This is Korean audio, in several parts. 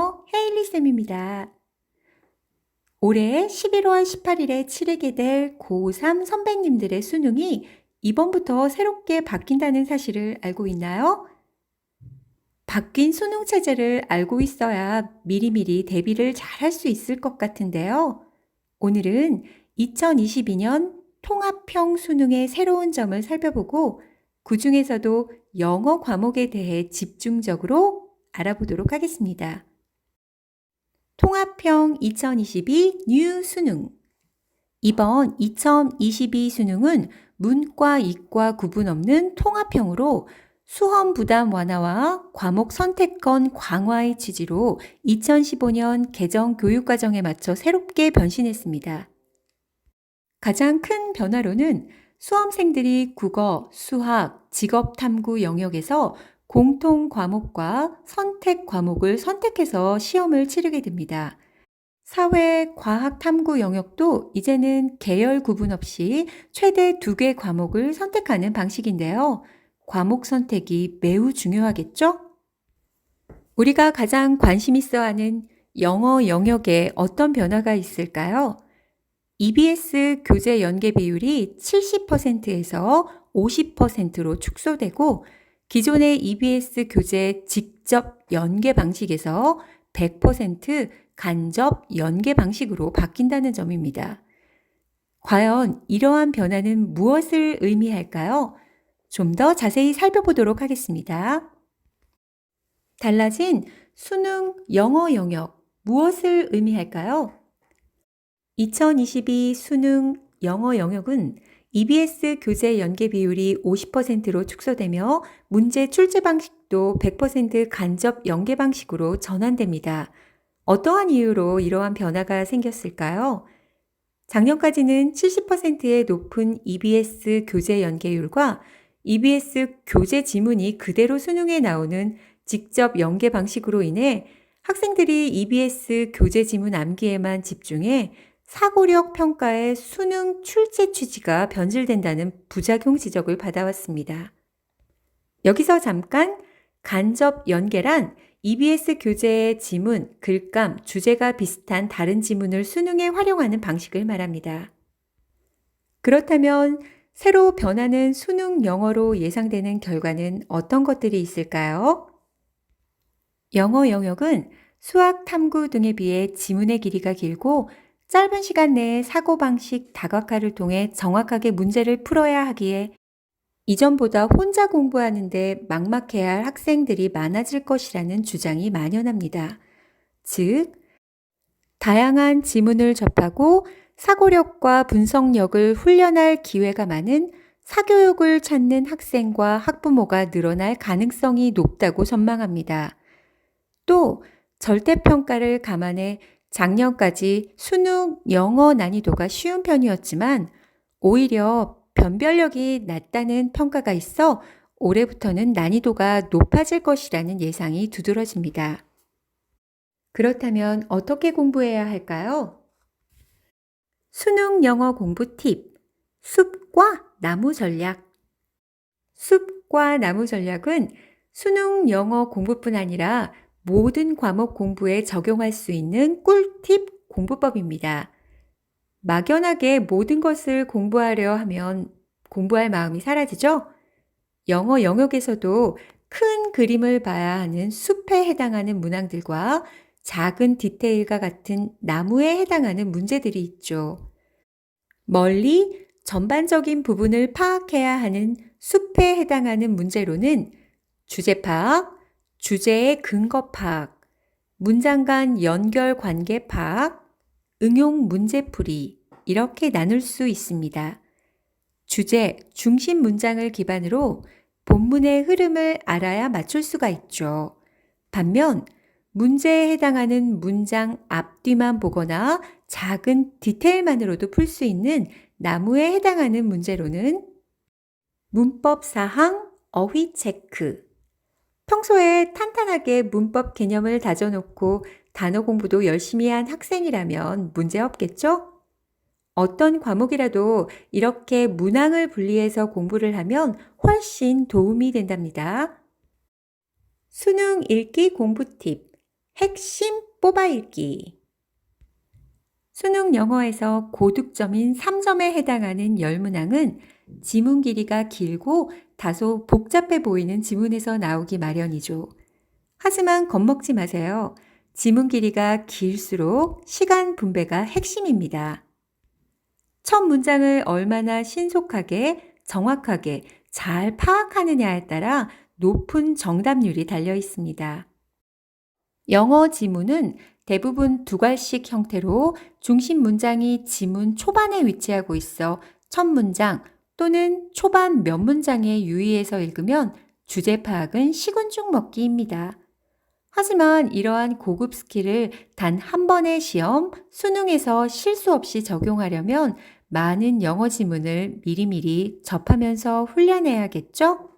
안녕하세요. 헤일리 쌤입니다. 올해 11월 18일에 치르게 될 고3 선배님들의 수능이 이번부터 새롭게 바뀐다는 사실을 알고 있나요? 바뀐 수능 체제를 알고 있어야 미리미리 대비를 잘 할 수 있을 것 같은데요. 오늘은 2022년 통합형 수능의 새로운 점을 살펴보고 그 중에서도 영어 과목에 대해 집중적으로 알아보도록 하겠습니다. 통합형 2022 뉴 수능. 이번 2022 수능은 문과, 이과 구분 없는 통합형으로 수험 부담 완화와 과목 선택권 강화의 취지로 2015년 개정 교육과정에 맞춰 새롭게 변신했습니다. 가장 큰 변화로는 수험생들이 국어, 수학, 직업탐구 영역에서 공통 과목과 선택 과목을 선택해서 시험을 치르게 됩니다. 사회, 과학, 탐구 영역도 이제는 계열 구분 없이 최대 2개 과목을 선택하는 방식인데요. 과목 선택이 매우 중요하겠죠? 우리가 가장 관심 있어 하는 영어 영역에 어떤 변화가 있을까요? EBS 교재 연계 비율이 70%에서 50%로 축소되고 기존의 EBS 교재 직접 연계 방식에서 100% 간접 연계 방식으로 바뀐다는 점입니다. 과연 이러한 변화는 무엇을 의미할까요? 좀 더 자세히 살펴보도록 하겠습니다. 달라진 수능 영어 영역, 무엇을 의미할까요? 2022 수능 영어 영역은 EBS 교재 연계 비율이 50%로 축소되며 문제 출제 방식도 100% 간접 연계 방식으로 전환됩니다. 어떠한 이유로 이러한 변화가 생겼을까요? 작년까지는 70%의 높은 EBS 교재 연계율과 EBS 교재 지문이 그대로 수능에 나오는 직접 연계 방식으로 인해 학생들이 EBS 교재 지문 암기에만 집중해 사고력 평가의 수능 출제 취지가 변질된다는 부작용 지적을 받아왔습니다. 여기서 잠깐 간접 연계란 EBS 교재의 지문, 글감, 주제가 비슷한 다른 지문을 수능에 활용하는 방식을 말합니다. 그렇다면 새로 변하는 수능 영어로 예상되는 결과는 어떤 것들이 있을까요? 영어 영역은 수학, 탐구 등에 비해 지문의 길이가 길고 짧은 시간 내에 사고방식 다각화를 통해 정확하게 문제를 풀어야 하기에 이전보다 혼자 공부하는데 막막해야 할 학생들이 많아질 것이라는 주장이 만연합니다. 즉, 다양한 지문을 접하고 사고력과 분석력을 훈련할 기회가 많은 사교육을 찾는 학생과 학부모가 늘어날 가능성이 높다고 전망합니다. 또 절대평가를 감안해 작년까지 수능 영어 난이도가 쉬운 편이었지만 오히려 변별력이 낮다는 평가가 있어 올해부터는 난이도가 높아질 것이라는 예상이 두드러집니다. 그렇다면 어떻게 공부해야 할까요? 수능 영어 공부 팁, 숲과 나무 전략. 숲과 나무 전략은 수능 영어 공부뿐 아니라 모든 과목 공부에 적용할 수 있는 꿀팁 공부법입니다. 막연하게 모든 것을 공부하려 하면 공부할 마음이 사라지죠? 영어 영역에서도 큰 그림을 봐야 하는 숲에 해당하는 문항들과 작은 디테일과 같은 나무에 해당하는 문제들이 있죠. 멀리 전반적인 부분을 파악해야 하는 숲에 해당하는 문제로는 주제 파악, 주제의 근거 파악, 문장 간 연결 관계 파악, 응용 문제풀이 이렇게 나눌 수 있습니다. 주제, 중심 문장을 기반으로 본문의 흐름을 알아야 맞출 수가 있죠. 반면 문제에 해당하는 문장 앞뒤만 보거나 작은 디테일만으로도 풀 수 있는 나무에 해당하는 문제로는 문법 사항, 어휘 체크. 평소에 탄탄하게 문법 개념을 다져놓고 단어 공부도 열심히 한 학생이라면 문제 없겠죠? 어떤 과목이라도 이렇게 문항을 분리해서 공부를 하면 훨씬 도움이 된답니다. 수능 읽기 공부 팁. 핵심 뽑아읽기. 수능 영어에서 고득점인 3점에 해당하는 열문항은 지문 길이가 길고 다소 복잡해 보이는 지문에서 나오기 마련이죠. 하지만 겁먹지 마세요. 지문 길이가 길수록 시간 분배가 핵심입니다. 첫 문장을 얼마나 신속하게, 정확하게 잘 파악하느냐에 따라 높은 정답률이 달려 있습니다. 영어 지문은 대부분 두괄식 형태로 중심 문장이 지문 초반에 위치하고 있어 첫 문장 또는 초반 몇 문장에 유의해서 읽으면 주제 파악은 식은 죽 먹기입니다. 하지만 이러한 고급 스킬을 단 한 번의 시험, 수능에서 실수 없이 적용하려면 많은 영어 지문을 미리미리 접하면서 훈련해야겠죠?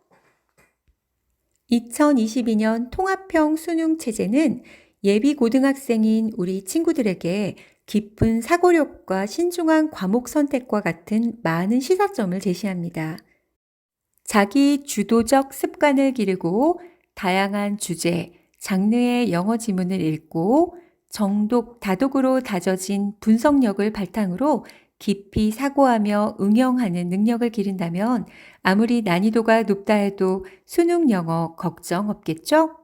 2022년 통합형 수능 체제는 예비 고등학생인 우리 친구들에게 깊은 사고력과 신중한 과목 선택과 같은 많은 시사점을 제시합니다. 자기 주도적 습관을 기르고 다양한 주제, 장르의 영어 지문을 읽고 정독, 다독으로 다져진 분석력을 바탕으로 깊이 사고하며 응용하는 능력을 기른다면 아무리 난이도가 높다 해도 수능 영어 걱정 없겠죠?